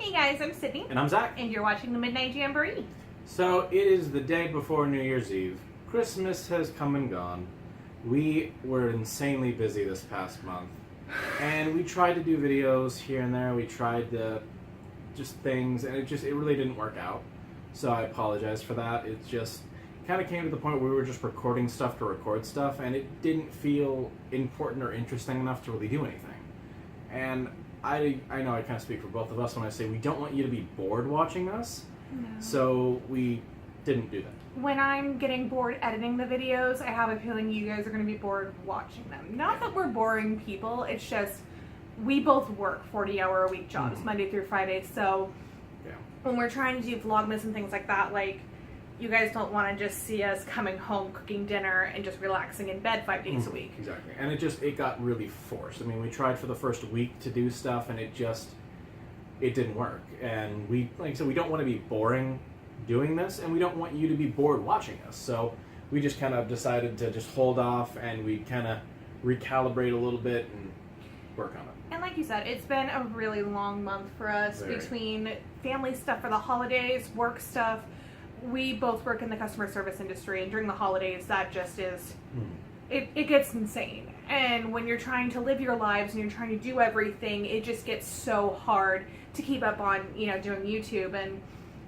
Hey guys, I'm Sydney. And I'm Zach. And you're watching the Midnight Jamboree. So it is the day before New Year's Eve. Christmas has come and gone. We were insanely busy this past month. And we tried to do videos here and there. We tried to just things, and it really didn't work out. So I apologize for that. It just kind of came to the point where we were just recording stuff to record stuff, and it didn't feel important or interesting enough to really do anything. And I know I kind of speak for both of us when I say we don't want you to be bored watching us, so we didn't do that. When I'm getting bored editing the videos, I have a feeling you guys are going to be bored watching them. Not that we're boring people, it's just we both work 40-hour-a-week jobs, Monday through Friday, so when we're trying to do Vlogmas and things like that, like, you guys don't want to just see us coming home, cooking dinner, and just relaxing in bed 5 days a week. Exactly. And it got really forced. I mean, we tried for the first week to do stuff, and it didn't work. And like I said, we don't want to be boring doing this, and we don't want you to be bored watching us. So we just kind of decided to just hold off, and we kind of recalibrate a little bit and work on it. And like you said, it's been a really long month for us between family stuff for the holidays, work stuff. We both work in the customer service industry, and during the holidays, that just is, it gets insane. And when you're trying to live your lives and you're trying to do everything, it just gets so hard to keep up on, doing YouTube. And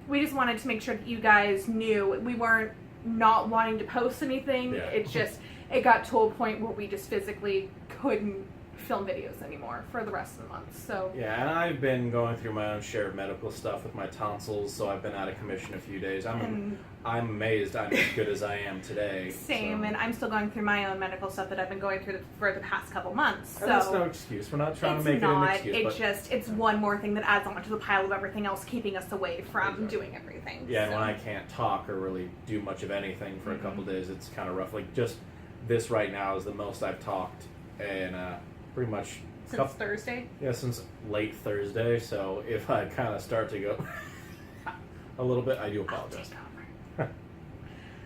we just wanted to make sure that you guys knew we weren't not wanting to post anything. Yeah. It got to a point where we just physically couldn't film videos anymore for the rest of the month. So yeah, and I've been going through my own share of medical stuff with my tonsils, so I've been out of commission a few days. I'm amazed I'm as good as I am today. Same, and I'm still going through my own medical stuff that I've been going through for the past couple months. So and that's no excuse. We're not trying to make it an excuse. It's one more thing that adds on to the pile of everything else keeping us away from doing everything. Yeah, and when I can't talk or really do much of anything for a couple days, it's kind of rough. Like, just this right now is the most I've talked in pretty much since Thursday? Yeah, since late Thursday. So if I kind of start to go a little bit, I do apologize.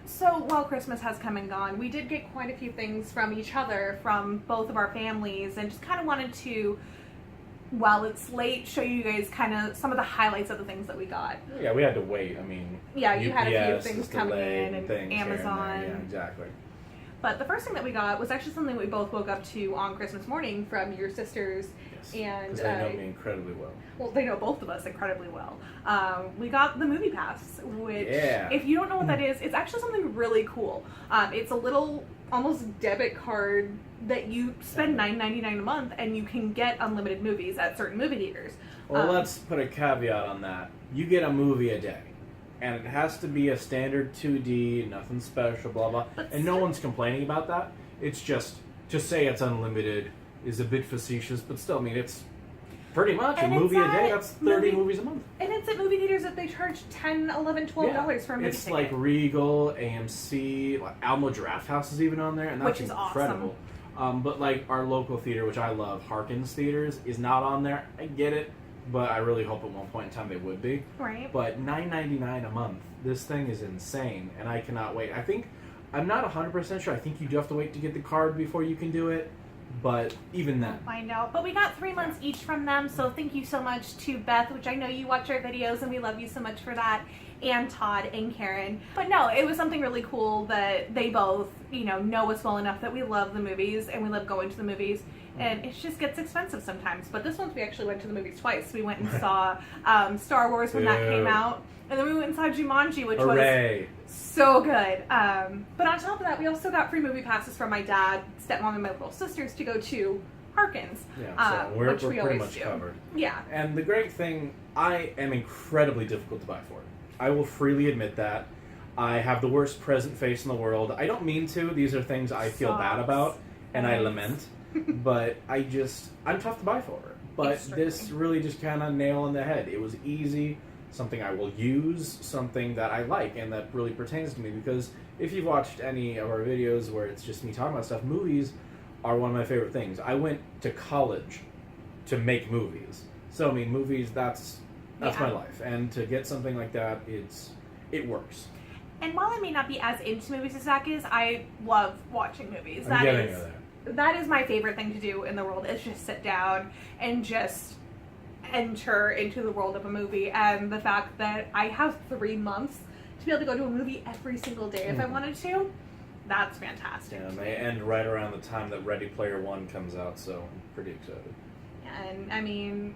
So while Christmas has come and gone, we did get quite a few things from each other, from both of our families, and just kind of wanted to, while it's late, show you guys kind of some of the highlights of the things that we got. Yeah, we had to wait. I mean, yeah, you UPS, had a few things coming in, and Amazon. Yeah, exactly. But the first thing that we got was actually something we both woke up to on Christmas morning from your sisters. Yes, and because they know me incredibly well. Well, they know both of us incredibly well. We got the Movie Pass, which, if you don't know what that is, it's actually something really cool. It's a little, almost debit card that you spend $9.99 a month, and you can get unlimited movies at certain movie theaters. Well, let's put a caveat on that. You get a movie a day. And it has to be a standard 2D, nothing special, blah, blah. And no one's complaining about that. It's just, to say it's unlimited is a bit facetious, but still, I mean, it's pretty much a movie a day. That's 30 movies a month. And it's at movie theaters that they charge $10, $11, $12 for a movie ticket. It's like Regal, AMC, like Alamo Drafthouse is even on there, and that's incredible. Awesome. But like our local theater, which I love, Harkins Theaters, is not on there. I get it. But I really hope at one point in time they would be. Right. But $9.99 a month, this thing is insane, and I cannot wait. I'm not 100% sure. I think you do have to wait to get the card before you can do it. But even then. We'll find out. But we got 3 months each from them, so thank you so much to Beth, which I know you watch our videos, and we love you so much for that, and Todd and Karen. But no, it was something really cool that they both, know us well enough that we love the movies, and we love going to the movies. And it just gets expensive sometimes. But this month we actually went to the movies twice. We went and saw Star Wars when that came out. And then we went and saw Jumanji, which was so good. But on top of that, we also got free movie passes from my dad, stepmom, and my little sisters to go to Harkins. Yeah, so we're pretty much covered. Yeah. And the great thing, I am incredibly difficult to buy for. I will freely admit that. I have the worst present face in the world. I don't mean to. These are things I feel bad about, and I lament. But I'm tough to buy for. But this really just kind of nail on the head. It was easy, something I will use, something that I like and that really pertains to me. Because if you've watched any of our videos where it's just me talking about stuff, movies are one of my favorite things. I went to college to make movies. So, I mean, movies, that's my life. And to get something like that, it works. And while I may not be as into movies as Zach is, I love watching movies. That is my favorite thing to do in the world, is just sit down and enter into the world of a movie, and the fact that I have 3 months to be able to go to a movie every single day if I wanted to, that's fantastic. Yeah, and they end right around the time that Ready Player One comes out, so I'm pretty excited. And I mean,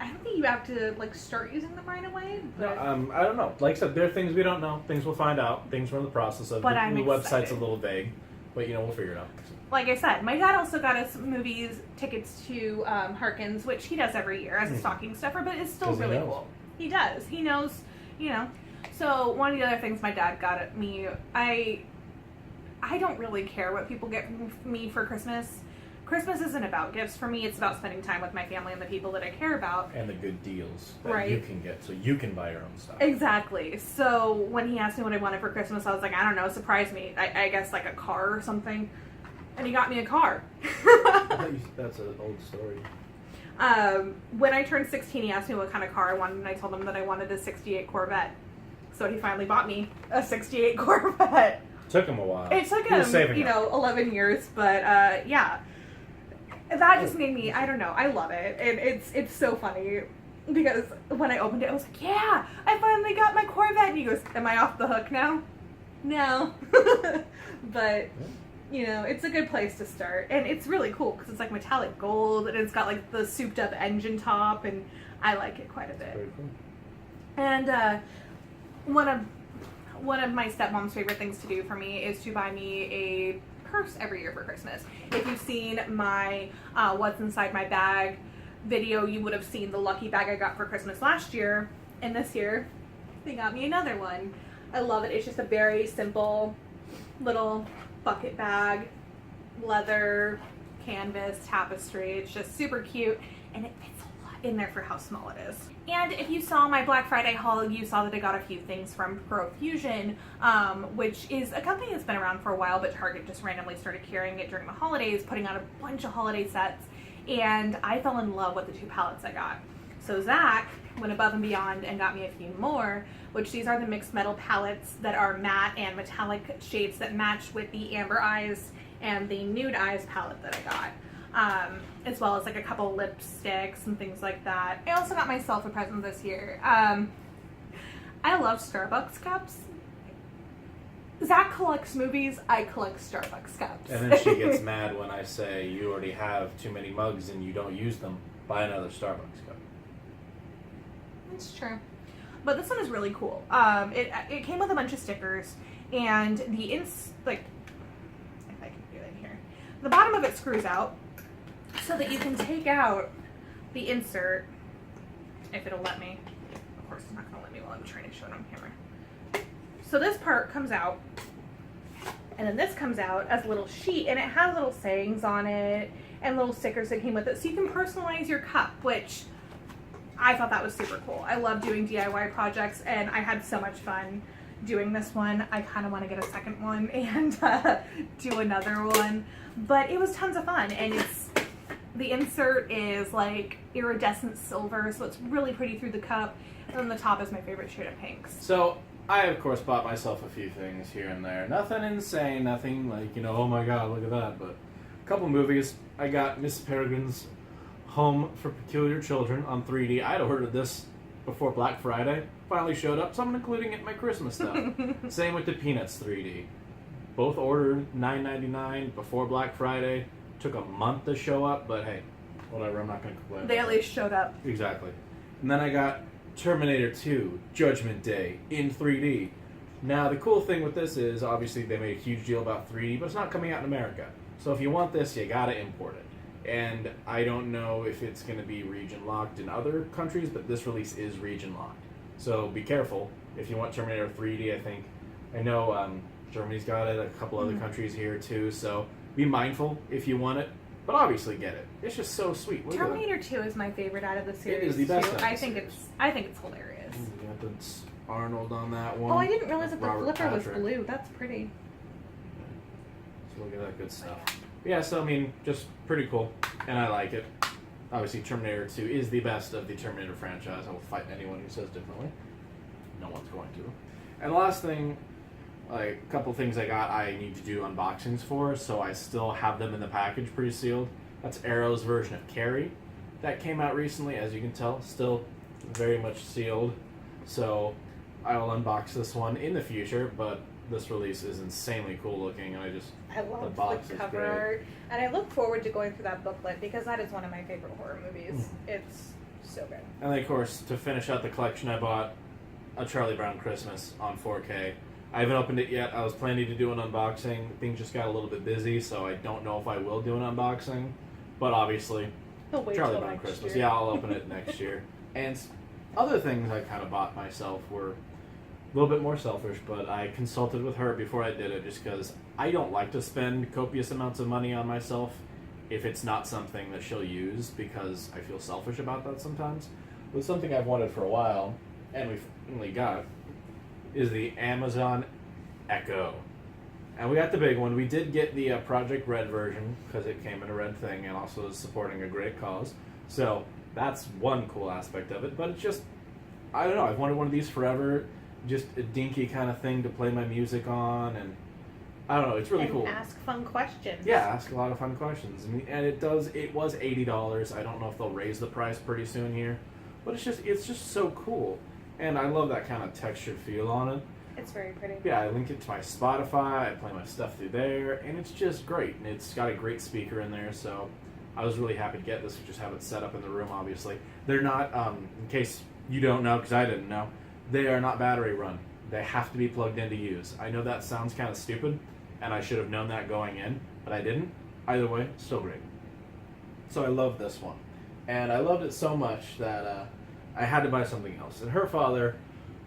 I don't think you have to like start using them right away. No, But I don't know. Like I said, there are things we don't know. Things we'll find out. Things we're in the process of. But the I'm website's excited. a little vague, but we'll figure it out. like I said, my dad also got us movies tickets to Harkins, which he does every year as a stocking stuffer, but it's still 'Cause he really knows. cool. He does. He knows, you know. So one of the other things my dad got at me, I don't really care what people get me for Christmas. Christmas isn't about gifts for me. It's about spending time with my family and the people that I care about. And the good deals that Right. you can get, so you can buy your own stuff. Exactly. So when he asked me what I wanted for Christmas, I was like, I don't know, surprise me. I guess like a car or something. And he got me a car. That's an old story. When I turned 16, he asked me what kind of car I wanted, and I told him that I wanted a 68 Corvette. So he finally bought me a 68 Corvette. Took him a while. It took He was him, saving up. 11 years, but yeah. That just made me, I don't know, I love it. And it's so funny because when I opened it, I was like, yeah, I finally got my Corvette. And he goes, am I off the hook now? No. But, it's a good place to start. And it's really cool because it's like metallic gold and it's got like the souped up engine top, and I like it quite a bit. Very cool. And one of my stepmom's favorite things to do for me is to buy me a purse every year for Christmas. If you've seen my What's Inside My Bag video, you would have seen the lucky bag I got for Christmas last year. And this year, they got me another one. I love it. It's just a very simple little bucket bag, leather, canvas, tapestry. It's just super cute, and it fits a lot in there for how small it is. And if you saw my Black Friday haul, you saw that I got a few things from Profusion, which is a company that's been around for a while, but Target just randomly started carrying it during the holidays, putting out a bunch of holiday sets, and I fell in love with the 2 palettes I got. So Zach went above and beyond and got me a few more, which these are the mixed metal palettes that are matte and metallic shades that match with the Amber Eyes and the Nude Eyes palette that I got. As well as like a couple lipsticks and things like that. I also got myself a present this year. I love Starbucks cups. Zach collects movies, I collect Starbucks cups. And then she gets mad when I say you already have too many mugs and you don't use them. Buy another Starbucks cup. It's true. But this one is really cool. It came with a bunch of stickers, and the if I can do it here, the bottom of it screws out so that you can take out the insert if it'll let me. Of course, it's not going to let me while I'm trying to show it on camera. So this part comes out, and then this comes out as a little sheet, and it has little sayings on it and little stickers that came with it, so you can personalize your cup, which I thought that was super cool. I love doing DIY projects, and I had so much fun doing this one. I kind of want to get a second one and do another one, but it was tons of fun. And the insert is like iridescent silver, so it's really pretty through the cup, and then the top is my favorite shade of pinks. So I, of course, bought myself a few things here and there. Nothing insane, nothing like, oh my god, look at that. But a couple movies. I got Miss Peregrine's Home for Peculiar Children on 3D. I'd ordered this before Black Friday. Finally showed up, so I'm including it in my Christmas stuff. Same with the Peanuts 3D. Both ordered $9.99 before Black Friday. Took a month to show up, but hey, whatever, I'm not going to complain. They at least showed up. Exactly. And then I got Terminator 2 Judgment Day in 3D. Now, the cool thing with this is, obviously, they made a huge deal about 3D, but it's not coming out in America. So if you want this, you gotta import it. And I don't know if it's going to be region locked in other countries, but this release is region locked. So be careful if you want Terminator 3D. I know Germany's got it, a couple other countries here too. So be mindful if you want it, but obviously get it. It's just so sweet. Look at Terminator 2 is my favorite out of the series. It is the best too. out of the I think series. it's hilarious. You got the Arnold on that one. Oh, I didn't realize that the Robert flipper was Patrick. blue. That's pretty. So look at that good stuff. Yeah, so I mean, just pretty cool, and I like it. Obviously, Terminator 2 is the best of the Terminator franchise. I will fight anyone who says differently. No one's going to. And the last thing, like a couple things I got, I need to do unboxings for, so I still have them in the package pre-sealed. That's Arrow's version of Carrie. that came out recently. As you can tell, still very much sealed. So I will unbox this one in the future, but this release is insanely cool looking, and I love the box the is cover great. art, and I look forward to going through that booklet because that is one of my favorite horror movies. It's so good. And then, of course, to finish out the collection, I bought a Charlie Brown Christmas on 4K. I haven't opened it yet. I was planning to do an unboxing. Things just got a little bit busy, so I don't know if I will do an unboxing. But obviously, He'll wait Charlie till Brown next Christmas. year. Yeah, I'll open it next year. And other things I kind of bought myself were a little bit more selfish, but I consulted with her before I did it just because I don't like to spend copious amounts of money on myself if it's not something that she'll use, because I feel selfish about that sometimes. But something I've wanted for a while, and we finally got, is the Amazon Echo. And we got the big one. We did get the Project Red version because it came in a red thing and also is supporting a great cause. So that's one cool aspect of it. But it's just, I don't know, I've wanted one of these forever. Just a dinky kind of thing to play my music on, and I don't know, it's really and cool. ask fun questions. Yeah, ask a lot of fun questions. And it was $80. I don't know if they'll raise the price pretty soon here. But it's just so cool. And I love that kind of textured feel on it. It's very pretty. Yeah, I link it to my Spotify, I play my stuff through there, and it's just great. And it's got a great speaker in there, so I was really happy to get this. We just have it set up in the room, obviously. They're not, in case you don't know, because I didn't know, they are not battery run. They have to be plugged in to use. I know that sounds kind of stupid, and I should have known that going in, but I didn't. Either way, still great. So I love this one. And I loved it so much that I had to buy something else. And her father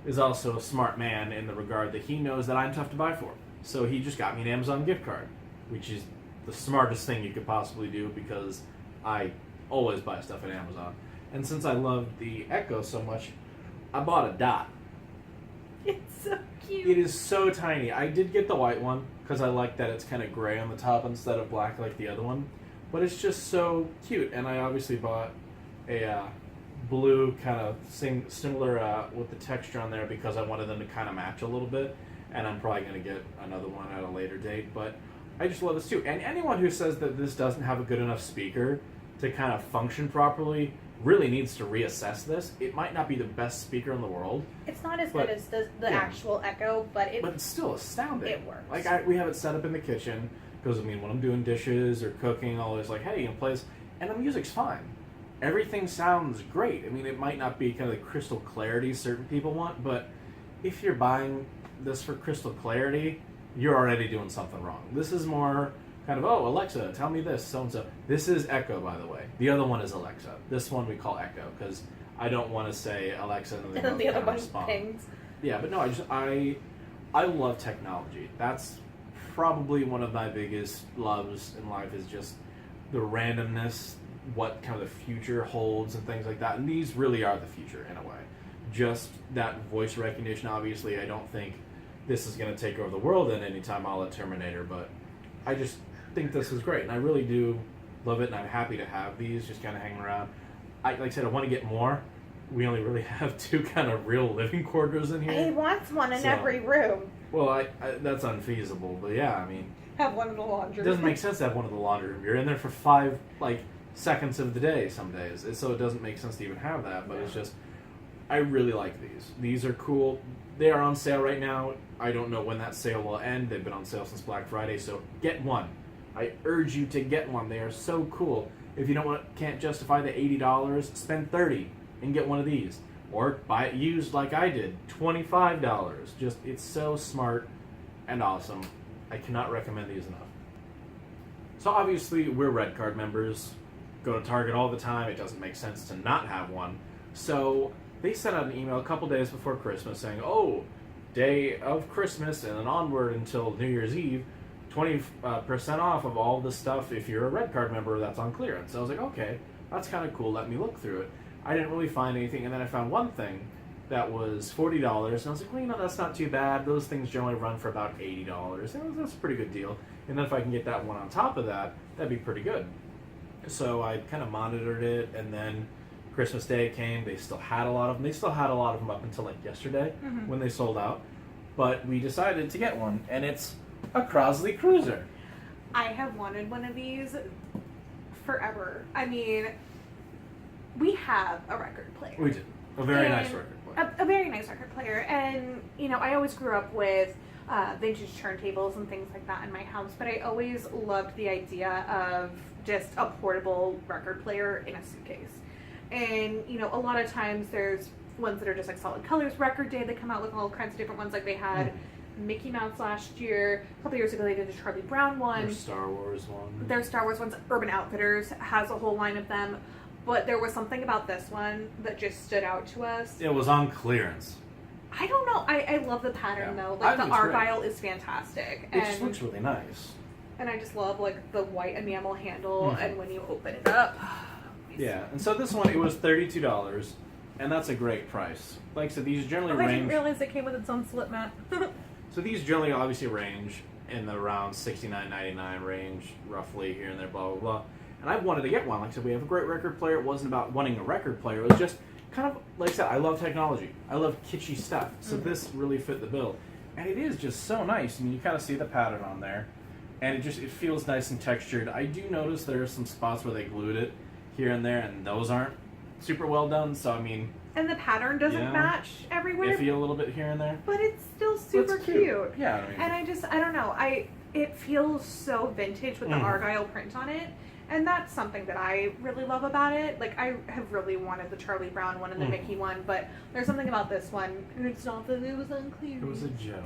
is also a smart man in the regard that he knows that I'm tough to buy for. So he just got me an Amazon gift card, which is the smartest thing you could possibly do because I always buy stuff at Amazon. And since I love the Echo so much, I bought a Dot. It's so cute. It is so tiny. I did get the white one because I like that it's kind of gray on the top instead of black like the other one. But it's just so cute. And I obviously bought a blue kind of similar with the texture on there because I wanted them to kind of match a little bit. And I'm probably going to get another one at a later date. But I just love this too. And anyone who says that this doesn't have a good enough speaker to kind of function properly really needs to reassess this. It might not be the best speaker in the world. It's not as but, good as the yeah. actual Echo, but it's still astounding. It works. Like we have it set up in the kitchen because I mean when I'm doing dishes or cooking, I'll always like, hey, you can play this, and the music's fine. Everything sounds great. I mean, it might not be kind of the crystal clarity certain people want, but if you're buying this for crystal clarity, you're already doing something wrong. This is more kind of, oh, Alexa, tell me this, so-and-so. This is Echo, by the way. The other one is Alexa. This one we call Echo, because I don't want to say Alexa and then the other one respond. pings. Yeah, but no, I love technology. That's probably one of my biggest loves in life is just the randomness, what kind of the future holds and things like that. And these really are the future in a way. Just that voice recognition, obviously, I don't think this is going to take over the world at any time a la Terminator, but I just think this is great. And I really do love it, and I'm happy to have these just kind of hanging around. Like I said, I want to get more. We only really have 2 kind of real living quarters in here. He wants one in So- every room. Well, I that's unfeasible, but yeah, I mean, Have one in the laundry. it doesn't make sense to have one in the laundry room. You're in there for 5 seconds of the day some days, so it doesn't make sense to even have that. But it's just, I really like these. These are cool. They are on sale right now. I don't know when that sale will end. They've been on sale since Black Friday, so get one. I urge you to get one. They are so cool. If you can't justify the $80, spend $30 and get one of these. Or buy it used like I did, $25. Just, it's so smart and awesome. I cannot recommend these enough. So obviously, we're Red Card members. Go to Target all the time. It doesn't make sense to not have one. So they sent out an email a couple days before Christmas saying, oh, day of Christmas and then onward until New Year's Eve, 20% off of all the stuff if you're a Red Card member that's on clearance. So I was like, okay, that's kind of cool. Let me look through it. I didn't really find anything, and then I found one thing that was $40, and I was like, well, that's not too bad. Those things generally run for about $80. That's a pretty good deal. And then if I can get that one on top of that, that'd be pretty good. So I kind of monitored it, and then Christmas Day came. They still had a lot of them. They still had a lot of them up until yesterday when they sold out. But we decided to get one, and it's a Crosley Cruiser. I have wanted one of these forever. I mean, we have a record player. We did. A very And nice record player. A very nice record player. And, you know, I always grew up with vintage turntables and things like that in my house, but I always loved the idea of just a portable record player in a suitcase. And, you know, a lot of times there's ones that are just like Solid Colors Record Day. They come out with all kinds of different ones. Like they had Mickey Mouse last year. A couple years ago they did a Charlie Brown one. Their Star Wars one. Their Star Wars ones. Urban Outfitters has a whole line of them. But there was something about this one that just stood out to us. It was on clearance. I don't know. I love the pattern though. I Like the think it's Argyle is fantastic. It just looks really nice. And I just love like the white enamel handle and when you open it up. Yeah, and so this one, it was $32, and that's a great price. Like I said, these generally I didn't range. realize it came with its own slip mat. So these generally obviously range in the around $69.99 range, roughly here and there, blah blah blah. And I wanted to get one. Like I said, we have a great record player. It wasn't about wanting a record player. It was just kind of like I said, I love technology. I love kitschy stuff. So this really fit the bill, and it is just so nice. I mean, you kind of see the pattern on there, and it feels nice and textured. I do notice there are some spots where they glued it here and there, and those aren't super well done. So I mean, And the pattern doesn't match everywhere, iffy a little bit here and there, but it's still super It's cute. Yeah, I mean, And I don't know. It feels so vintage with the Argyle print on it. And that's something that I really love about it. Like, I have really wanted the Charlie Brown one and the Mickey one, but there's something about this one. And it's not that it was unclear. it was a joke.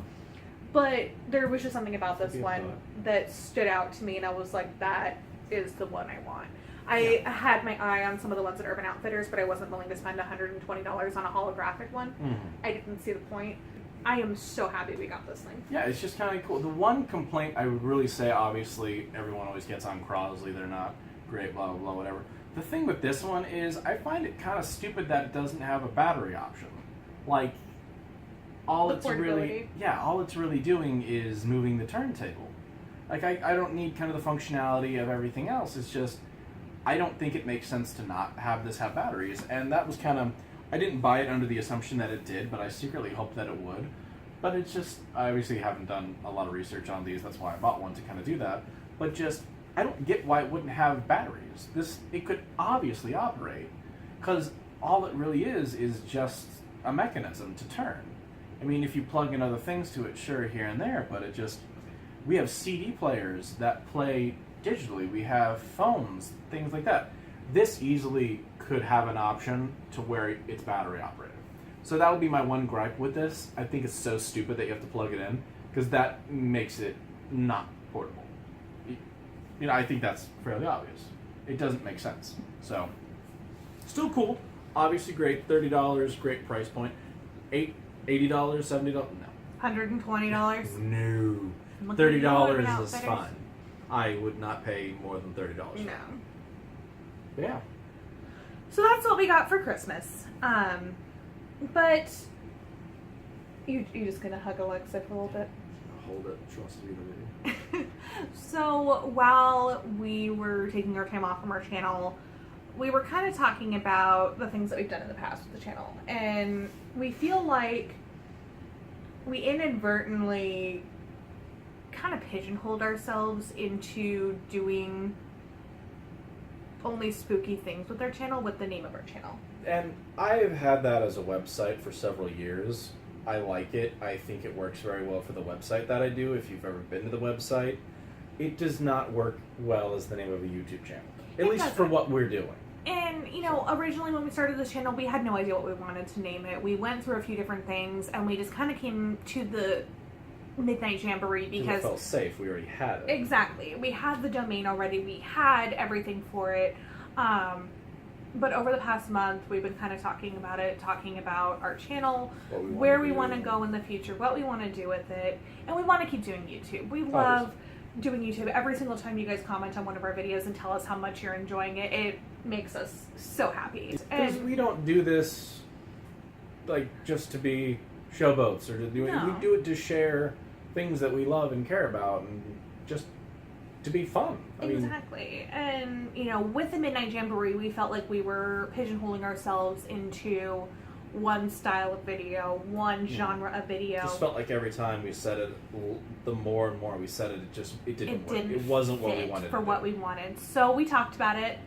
But there was just something about this Be a one thought. that stood out to me, and I was like, that is the one I want. I had my eye on some of the ones at Urban Outfitters, but I wasn't willing to spend $120 on a holographic one. I didn't see the point. I am so happy we got this thing. Yeah, it's just kind of cool. The one complaint I would really say, obviously, everyone always gets on Crosley. They're not great, blah, blah, blah, whatever. The thing with this one is I find it kind of stupid that it doesn't have a battery option. Like, all The it's really, all it's really doing is moving the turntable. Like, I don't need kind of the functionality of everything else. It's just, I don't think it makes sense to not have this have batteries. And that was kind of, I didn't buy it under the assumption that it did, but I secretly hoped that it would. But it's just, I obviously haven't done a lot of research on these. That's why I bought one, to kind of do that. But just, I don't get why it wouldn't have batteries. It could obviously operate, because all it really is just a mechanism to turn. I mean, if you plug in other things to it, sure, here and there, but it just, we have CD players that play digitally. We have phones, things like that. This easily could have an option to where it's battery operated. So that would be my one gripe with this. I think it's so stupid that you have to plug it in, because that makes it not portable. You know, I think that's fairly obvious. It doesn't make sense. So, still cool. Obviously great. $30, great price point. $80, $70, no. $120. No. Look at you, Urban $30 is Outfitters. fine. I would not pay more than $30. No. Yeah. So that's what we got for Christmas. But you just gonna hug Alexa for a little bit? Hold it. She wants to read the video. So while we were taking our time off from our channel, we were kind of talking about the things that we've done in the past with the channel. And we feel like we inadvertently kind of pigeonholed ourselves into doing only spooky things with our channel with the name of our channel. And I've had that as a website for several years. I like it. I think it works very well for the website that I do. If you've ever been to the website, it does not work well as the name of a YouTube channel. At least for what we're doing. And, you know, originally when we started this channel, we had no idea what we wanted to name it. We went through a few different things, and we just kind of came to the Midnight Jamboree because it felt safe. We already had it. Exactly. We had the domain already. We had everything for it. But over the past month, we've been kind of talking about it, talking about our channel, where we want to go in the future, what we want to do with it, and we want to keep doing YouTube. We love doing YouTube. Every single time you guys comment on one of our videos and tell us how much you're enjoying it, it makes us so happy. Because we don't do this like just to be showboats or to do it. No. We do it to share things that we love and care about, and just to be fun. I mean, exactly. And, you know, with the Midnight Jamboree, we felt like we were pigeonholing ourselves into one style of video, one genre of video. It just felt like every time we said it, the more and more we said it, it didn't work. It wasn't what we wanted for what we wanted. So we talked about it,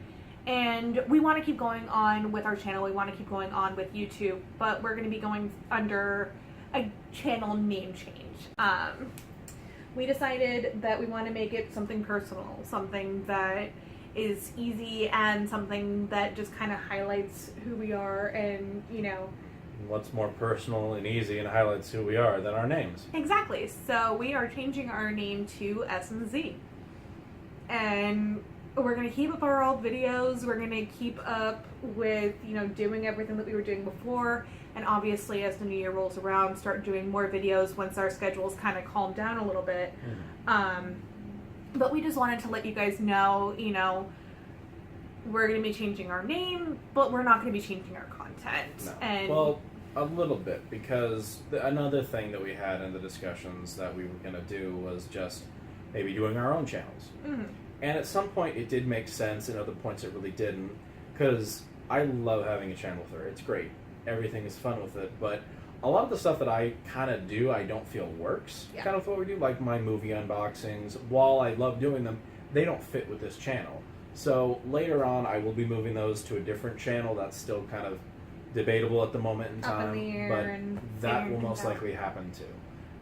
And we want to keep going on with our channel. We want to keep going on with YouTube, but we're going to be going under a channel name change. We decided that we want to make it something personal, something that is easy and something that just kind of highlights who we are and, you know. What's more personal and easy and highlights who we are than our names? Exactly. So we are changing our name to S&Z. And we're going to keep up our old videos. We're going to keep up with, you know, doing everything that we were doing before. And obviously, as the new year rolls around, start doing more videos once our schedules kind of calm down a little bit. But we just wanted to let you guys know, you know, we're going to be changing our name, but we're not going to be changing our content. No. And well, a little bit, because another thing that we had in the discussions that we were going to do was just maybe doing our own channels. And at some point it did make sense, and other points it really didn't, because I love having a channel with her. It's great. Everything is fun with it, but a lot of the stuff that I kind of do, I don't feel works kind of what we do, like my movie unboxings. While I love doing them, they don't fit with this channel. So later on, I will be moving those to a different channel. That's still kind of debatable at the moment in time, but that will most likely happen too.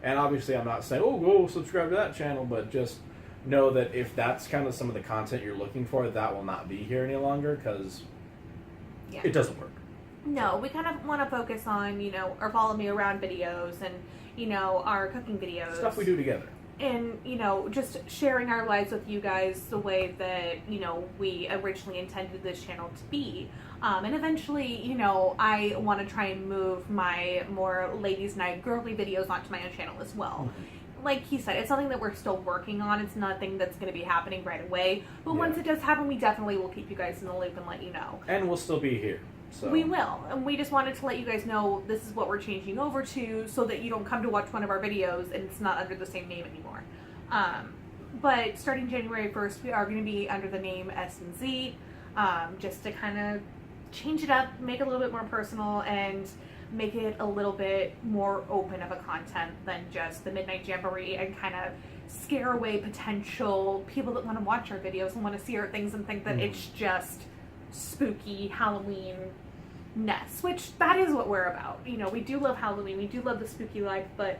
And obviously, I'm not saying, oh, go subscribe to that channel, but just know that if that's kind of some of the content you're looking for, that will not be here any longer, because it doesn't work. No, we kind of want to focus on, you know, our follow me around videos and, you know, our cooking videos. Stuff we do together. And, you know, just sharing our lives with you guys the way that, you know, we originally intended this channel to be. And eventually, you know, I want to try and move my more ladies' night girly videos onto my own channel as well. Like he said, it's something that we're still working on. It's nothing that's going to be happening right away. But once it does happen, we definitely will keep you guys in the loop and let you know. And we'll still be here. So. We will. And we just wanted to let you guys know this is what we're changing over to, so that you don't come to watch one of our videos and it's not under the same name anymore. But starting January 1st, we are going to be under the name S&Z, just to kind of change it up, make it a little bit more personal, and make it a little bit more open of a content than just the Midnight Jamboree, and kind of scare away potential people that want to watch our videos and want to see our things and think that it's just spooky Halloween-ness, which that is what we're about. You know, we do love Halloween, we do love the spooky life, but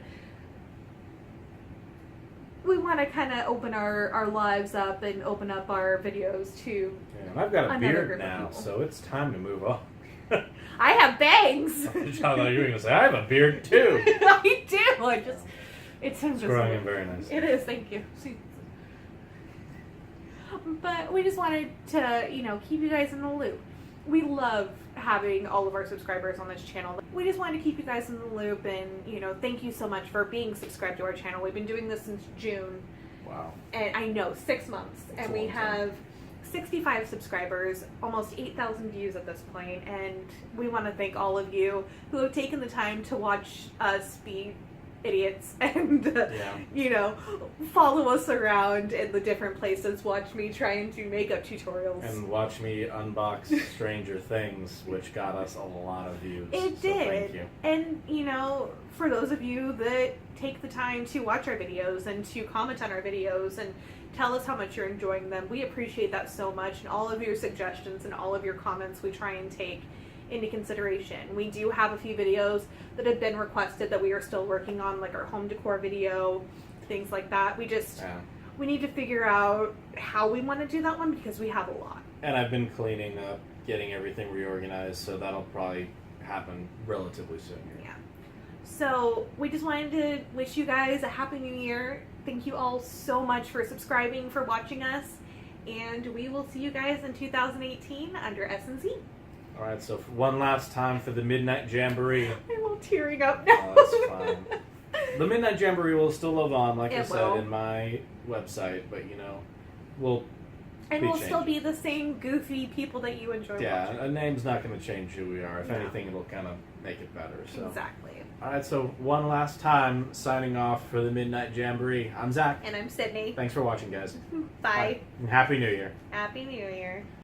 we want to kind of open our lives up and open up our videos to and I've got a beard now, so it's time to move on. I have bangs. I thought you were going to say, I have a beard too. I do. I just, it's just growing in very nice. It is, thank you. But we just wanted to, you know, keep you guys in the loop. We love having all of our subscribers on this channel. We just wanted to keep you guys in the loop, and, you know, thank you so much for being subscribed to our channel. We've been doing this since June. Wow. And I know, 6 months. That's and we have 65 subscribers, almost 8,000 views at this point, and we want to thank all of you who have taken the time to watch us be idiots and you know, follow us around in the different places, watch me try and do makeup tutorials, and watch me unbox Stranger Things, which got us a lot of views. It so did. Thank you. And, you know, for those of you that take the time to watch our videos and to comment on our videos and tell us how much you're enjoying them, we appreciate that so much, and all of your suggestions and all of your comments we try and take into consideration. We do have a few videos that have been requested that we are still working on, like our home decor video, things like that. We just we need to figure out how we want to do that one, because we have a lot. And I've been cleaning up, getting everything reorganized, so that'll probably happen relatively soon here. Yeah. So we just wanted to wish you guys a happy new year. Thank you all so much for subscribing, for watching us, and we will see you guys in 2018 under S&Z. Alright, so for one last time for the Midnight Jamboree. I'm all tearing up now. Oh, that's fine. The Midnight Jamboree will still live on, like I said, in my website, but, you know, we'll still be the same goofy people that you enjoy watching. Yeah, a name's not going to change who we are. If anything, it'll kind of make it better. So. Exactly. Alright, so one last time, signing off for the Midnight Jamboree. I'm Zach. And I'm Sydney. Thanks for watching, guys. Bye. And Happy New Year. Happy New Year.